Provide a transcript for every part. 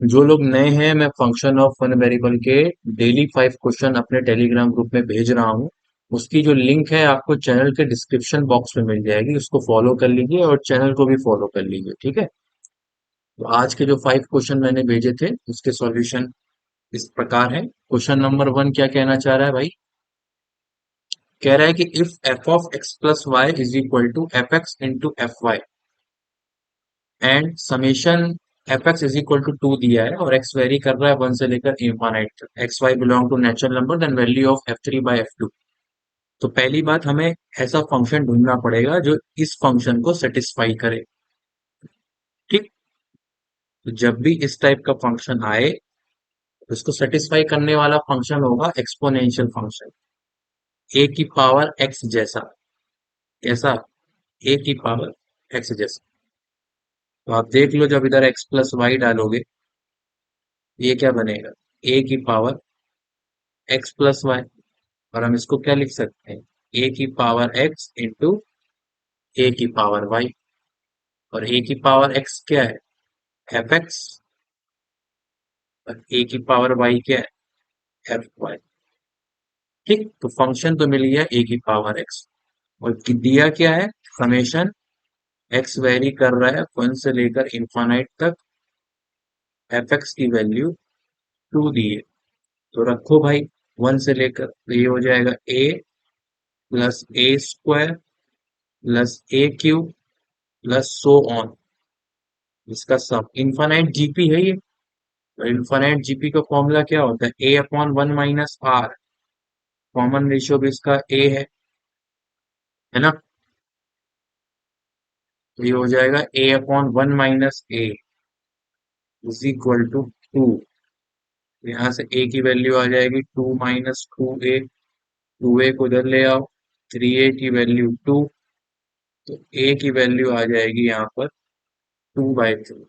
जो लोग नए हैं, मैं फंक्शन ऑफ वन वेरिएबल के डेली 5 क्वेश्चन अपने टेलीग्राम ग्रुप में भेज रहा हूँ। उसकी जो लिंक है आपको चैनल के डिस्क्रिप्शन बॉक्स में मिल जाएगी, उसको फॉलो कर लीजिए और चैनल को भी फॉलो कर लीजिए, ठीक है। तो आज के जो 5 क्वेश्चन मैंने भेजे थे उसके सॉल्यूशन इस प्रकार है। क्वेश्चन नंबर 1 क्या कहना चाह रहा है भाई? कह रहा है कि if f of x plus y is equal to f x into f y and summation f x is equal to 2 दिया है और एक्स वेरी कर रहा है 1 से लेकर इनफाइनाइट तक, x y belong to natural number, then value of f three by f two. तो पहली बात, हमें ऐसा फंक्शन ढूंढना पड़ेगा जो इस फंक्शन को सेटिस्फाई करे। ठीक। तो जब भी इस टाइप का फंक्शन आए तो इसको सेटिस्फाई करने वाला फंक्शन होगा एक्सपोनेंशियल फंक्शन, ए की पावर एक्स जैसा। कैसा? ए की पावर एक्स जैसा। तो आप देख लो, जब इधर एक्स प्लस वाई डालोगे ये क्या बनेगा? ए की पावर एक्स प्लस वाई। और हम इसको क्या लिख सकते हैं? ए की पावर एक्स इंटू ए की पावर वाई। और ए की पावर एक्स क्या है? F x. और ए की पावर वाई क्या है? F y. ठीक। तो फंक्शन तो मिल गया ए की पावर एक्स। और दिया क्या है? समेशन एक्स वेरी कर रहा है 1 से लेकर इनफाइनाइट तक, एफ एक्स की वैल्यू 2 दी है। तो रखो भाई 1 से लेकर, तो ये हो जाएगा a plus a square plus a cube plus so on. इसका सम इनफाइनाइट जीपी है ये। तो इनफाइनाइट जीपी का फॉर्मूला क्या होता है? A upon 1 - r. Common ratio भी इसका ए है ना। तो ये हो जाएगा a upon 1 - a is equal to 2। यहाँ से ए की वैल्यू आ जाएगी 2 - 2a। 2a को उधर ले आओ, 3a की वैल्यू 2। तो a की वैल्यू आ जाएगी यहाँ पर 2/3।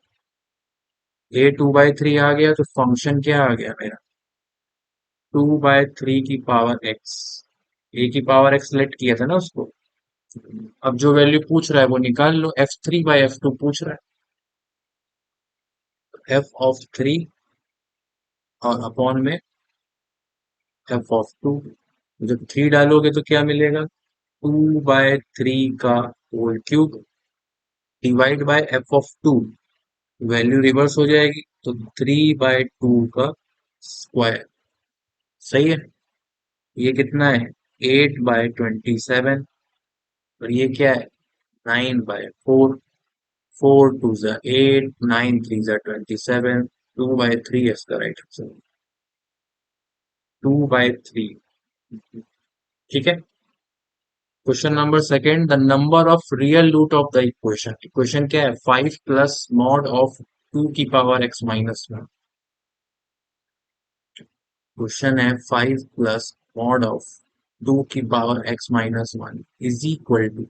a 2/3 आ गया तो फंक्शन क्या आ गया मेरा? 2/3 की पावर x। a की पावर x लेट किया था ना उसको। अब जो वैल्यू पूछ रहा है वो निकाल लो, f3/f2 पूछ रहा है। f ऑफ 3 और अपॉन में f ऑफ 2। जब 3 डालोगे तो क्या मिलेगा? 2/3 का whole cube divide by f of 2। Value reverse हो जाएगी तो 3/2 का स्क्वायर। सही है। ये कितना है? 8/27। और ये क्या है? 9/4। 4 2 8, 9 3 27। 2/3 इसका राइट आंसर। 2/3। ठीक है। Question number second, the number of real root of the equation. Equation क्या है? 5 प्लस मॉड ऑफ 2 की पावर x माइनस 1। क्वेश्चन है 5 प्लस मॉड ऑफ 2 की power x minus 1 is equal to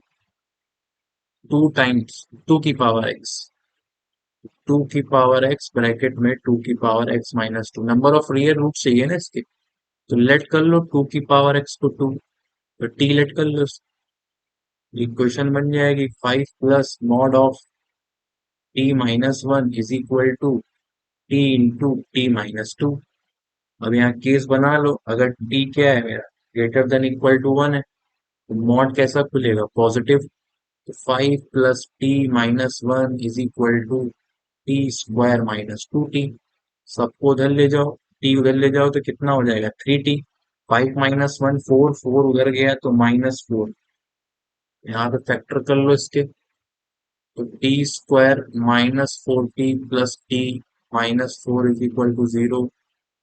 2 times 2 की power x। 2 की power x bracket में 2 की power x minus 2। Number of real root चाहिए ना इसके, तो लेट कर लो 2 की पावर x को 2, तो t लेट कर लो। इक्वेशन बन जाएगी 5 plus mod of t minus 1 is equal to t into t minus 2। अब यहाँ केस बना लो, अगर t क्या है मेरा? ग्रेटर देन इक्वल टू 1 है, तो मॉड कैसा खुलेगा? पॉजिटिव। तो 5 plus t minus 1 is equal to t square minus 2t। सबको उधर ले जाओ, टी उधर ले जाओ तो कितना हो जाएगा? 3t। 5 - 1 4, 4 उधर गया तो -4। यहाँ पे फैक्टर कर लो इसके, तो t square -4t plus t -4 is equal to 0।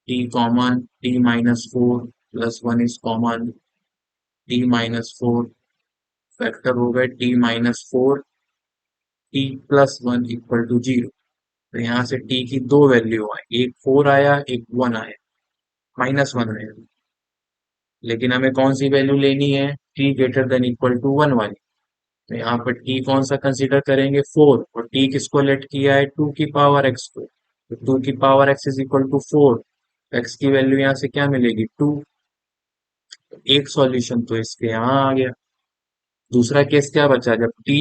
T common, t -4 plus 1 is common, t -4 factor हो गए t-4। T plus 1 equal to 0। तो यहाँ से t की दो वैल्यू आई, एक 4 आया एक 1 आया, -1 आया। लेकिन हमें कौन सी वैल्यू लेनी है? t greater than equal to 1 वाली। तो यहाँ पर t कौन सा कंसीडर करेंगे? 4। और t किसको लेट किया है? 2 की पावर x को। तो 2 की power x is equal to 4। x की वैल्यू यहाँ से क्या मिलेगी? 2। एक सॉल्यूशन तो इसके यहाँ आ गया। दूसरा केस क्या बचा? जब t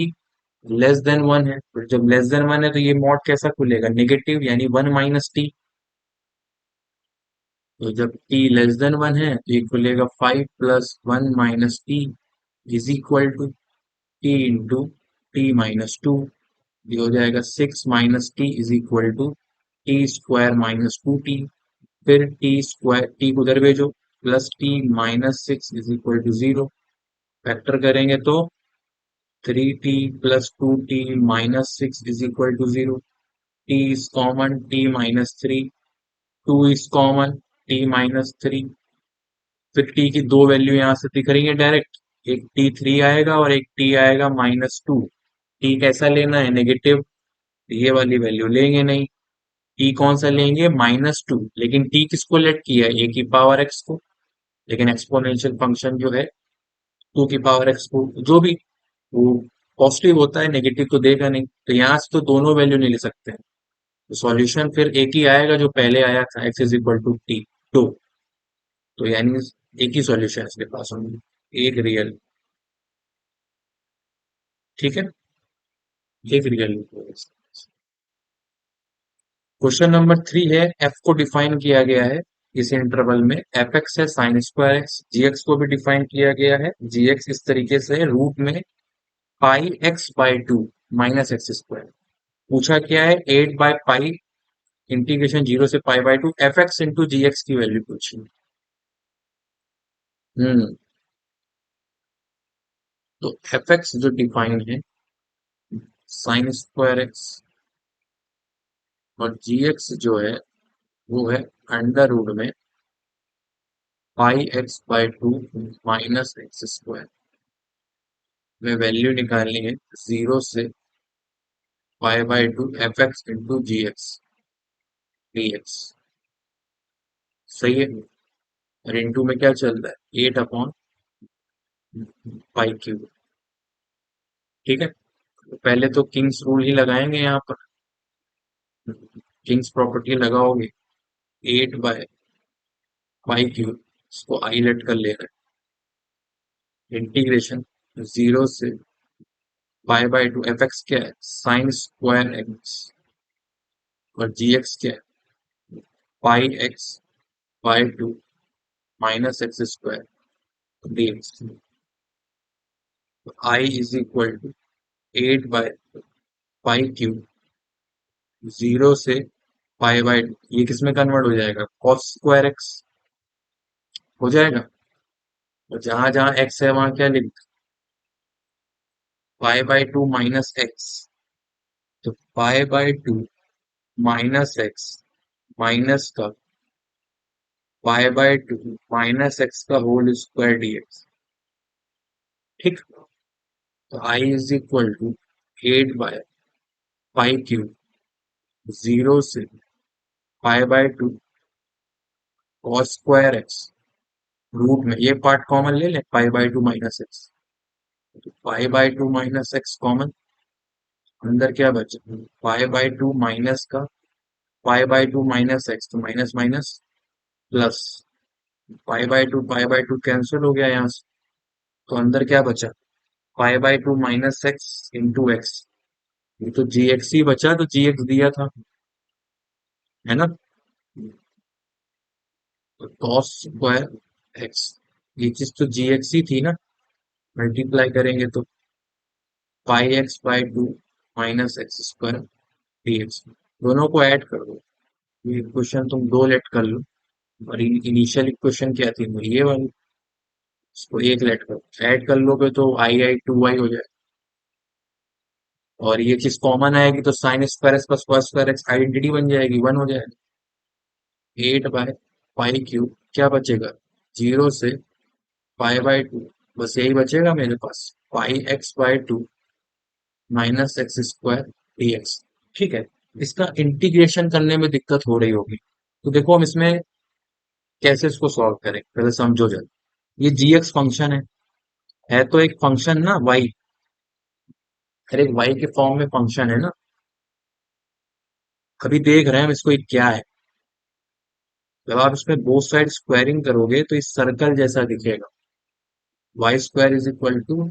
लेस देन वन है, तो जब लेस देन वन है तो ये मॉड कैसा खुलेगा, नेगेटिव, यानी वन माइनस टी। तो जब t लेस देन वन है तो ये खुलेगा 5 + 1 - t is equal to t into t - 2। ये हो जाएगा 6 - t is equal to t² - 2t। फिर टी स्क्वायर, टी को उधर भेजो, +t - 6 is equal to 0। Factor करेंगे तो 3t + 2t - 6 is equal to 0। T is common, t - 3, 2 is common, t - 3। फिर टी की दो वैल्यू यहाँ से दिख रही है डायरेक्ट, एक t3 आएगा और एक t आएगा -2। टी कैसा लेना है, नेगेटिव, ये वाली वैल्यू लेंगे नहीं। टी कौन सा लेंगे, -2, लेकिन टी किसको लेट किया है, ए की पावर एक्स को। लेकिन एक्सपोनेंशियल फंक्शन जो है 2 की पावर एक्स को, जो भी वो पॉजिटिव होता है, नेगेटिव तो देगा नहीं, तो यहाँ से तो दोनों वैल्यू नहीं ले सकते हैं। तो सॉल्यूशन फिर एक ही आएगा जो पहले आया था, x is equal to t, two. तो यानी एक ही सॉल्यूशन है इसके पास होंगे, एक रियल, ठीक है, एक रियल। क्वेश्चन नंबर 3 है, एफ को डिफाइन किया गया है इस इंटरवल में, एफ एक्स है sin² x, जी एक्स को भी डिफाइन किया गया है, जी एक्स इस तरीके से रूट में πx/2 -x²। पूछा क्या है, 8/π इंटीग्रेशन 0 से π/2 एफ एक्स इंटू जी एक्स की वैल्यू पूछी। हम्म तो एफ एक्स जो डिफाइन है sin² x, और जी एक्स जो है वो है अंडर रूट में πx/2 -x²। में वैल्यू निकालनी है 0 से π/2 एफ एक्स इंटू जी एक्स डी एक्स। सही है, और इंटू में क्या चल रहा है, 8/π³। ठीक है, तो पहले तो किंग्स रूल ही लगाएंगे यहाँ पर, किंग्स प्रॉपर्टी लगाओगे, 8/π³ इसको हाईलाइट कर ले रहे हैं, इंटीग्रेशन 0 से π/2 एफ एक्स क्या है, sin² x, और जी एक्स क्या है, πx/2 -x² dx। I is equal to 8/π³, 0 से π/2, ये किस में कन्वर्ट हो जाएगा, cos²x हो जाएगा। और जहां जहां x है वहां क्या लिख, π/2 -x, तो π/2 -x माइनस का π/2 -x का होल स्क्वायर dx। ठीक, तो आई इज इक्वल टू 8/π³, 0 से π/2 cos²x, रूट में ये पार्ट कॉमन ले लें, π/2 -x, तो π/2 -x कॉमन, अंदर क्या बचा, π/2 माइनस का π/2 -x, तो माइनस माइनस प्लस, π/2 कैंसिल हो गया यहाँ से, तो अंदर क्या बचा, π/2 -x इंटू एक्स। ये तो जी एक्स ही बचा, तो जी एक्स दिया था, है ना, तो cos²x, ये चीज तो जी एक्स ही थी ना, मल्टीप्लाई करेंगे तो πx/2 -x² dx। दोनों को ऐड कर दो, ये क्वेश्चन तुम दो लेट कर लो, और इनिशियल इक्वेशन क्या थी, वो ये वाली, इसको एक लेट करो, ऐड कर लोगे तो आई 2y हो जाए, और ये चीज कॉमन आएगी तो sin² x plus cos²x identity बन जाएगी, 1 हो जाएगा। 8/π³ क्या बचेगा, 0 से π/2, बस यही बचेगा मेरे पास, πx/2 -x² dx। ठीक है, इसका इंटीग्रेशन करने में दिक्कत हो रही होगी, तो देखो हम इसमें कैसे इसको सॉल्व करें, पहले समझो जरा। ये जी एक्स फंक्शन है तो एक फंक्शन ना वाई, अरे एक वाई के फॉर्म में फंक्शन है ना, अभी देख रहे हैं हम इसको, ये क्या है। जब आप इसमें बोथ साइड स्क्वायरिंग करोगे तो इस सर्कल जैसा दिखेगा, y² is equal to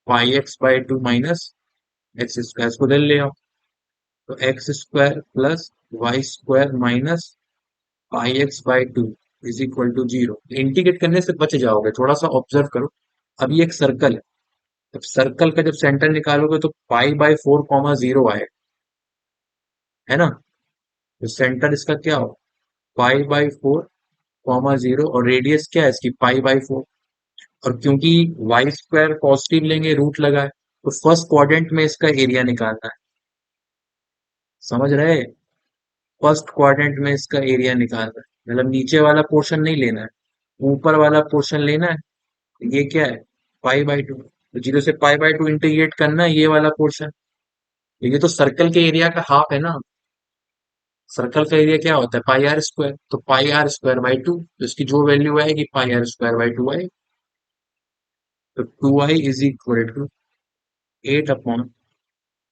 πx/2 minus x square को ले ले आओ, तो x square plus y square minus pi x by two is equal to zero. Integrate करने से बच जाओगे, थोड़ा सा ऑब्जर्व करो। अब ये एक सर्कल है, जब सर्कल का जब सेंटर निकालोगे तो pi by four comma zero आएगा, है ना। तो सेंटर इसका क्या हो, पाई बाई फोर कॉमा जीरो, और रेडियस क्या है इसकी, पाई बाई फोर। और क्योंकि वाई स्क्वायर पॉजिटिव लेंगे, रूट लगा है, तो फर्स्ट क्वाड्रेंट में इसका एरिया निकालना है, समझ रहे। फर्स्ट क्वाड्रेंट में इसका एरिया निकालना है, मतलब नीचे वाला पोर्शन नहीं लेना है, ऊपर वाला पोर्शन लेना है। तो ये क्या है, पाई बाई टू, तो जीरो से पाई बाई टू इंटीग्रेट करना है ये वाला पोर्शन। ये तो सर्कल के एरिया का हाफ है ना, सर्कल का एरिया क्या होता है, पाई आर स्क्वायर, तो pi r square by two, तो इसकी जो वैल्यू आएगी pi r square by two आएगी। तो two I is equal to eight upon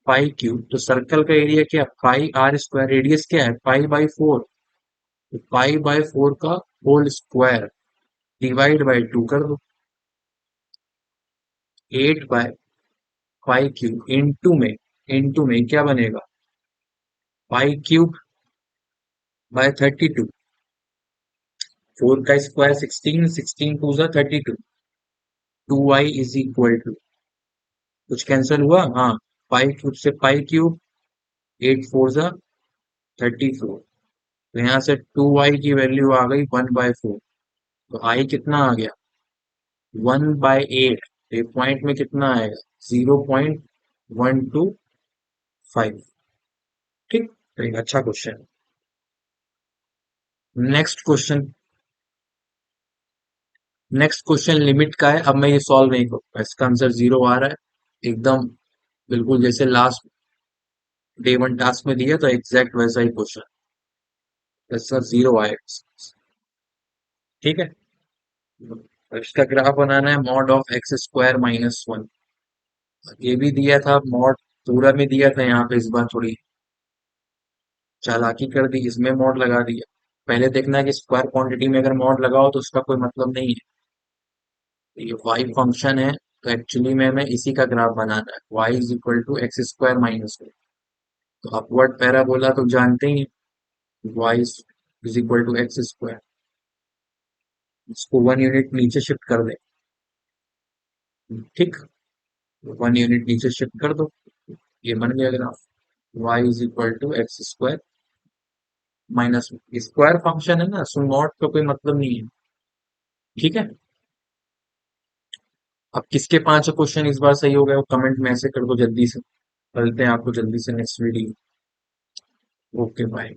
pi cube, तो सर्कल का एरिया क्या, पाई आर स्क्वायर, रेडियस क्या है पाई बाई फोर, तो पाई बाई फोर का whole square divide by two कर दो, eight by pi cube into में क्या बनेगा, pi cube by thirty two, four का स्क्वायर सिक्सटीन, सिक्सटीन टू जा thirty two, two I is equal to, कुछ कैंसिल हुआ, हाँ, पाई क्यूब से पाई क्यूब, एट फोर जा थर्टी फोर, तो यहाँ से टू आई की वैल्यू आ गई वन बाय फोर, तो आई कितना आ गया, वन बाय एट, एक पॉइंट में कितना आएगा, 0.125। ठीक, तो एक अच्छा question. Next question, next question limit का है, अब मैं ये सॉल्व नहीं करूंगा, इसका आंसर जीरो आ रहा है एकदम, बिल्कुल जैसे लास्ट डे वन टास्क में दिया तो एग्जैक्ट वैसा ही क्वेश्चन, इसका जीरो आएगा। ठीक है, तो इसका ग्राफ बनाना है mod of x square minus one, ये भी दिया था मॉड, पूरा में दिया था, यहाँ पे इस बार थोड़ी चालाकी कर दी, इसमें मॉड लगा दिया। पहले देखना है कि स्क्वायर क्वांटिटी में अगर मॉड लगाओ तो उसका कोई मतलब नहीं है। तो ये वाई फंक्शन है, तो एक्चुअली में हमें इसी का ग्राफ बनाना है, y is equal to x square minus one. तो अपवर्ड पैराबोला तो जानते ही हैं, y is equal to x square, इसको वन यूनिट नीचे शिफ्ट कर दे, ठीक, वन यूनिट नीचे शिफ्ट कर दो, ये बन गया graph, y is equal to x square minus one, square function है ना, सो नॉट का कोई मतलब नहीं है। ठीक है, अब किसके पांच क्वेश्चन इस बार सही हो गए वो कमेंट में ऐसे कर दो जल्दी से, मिलते हैं आपको जल्दी से नेक्स्ट वीडियो। Okay bye.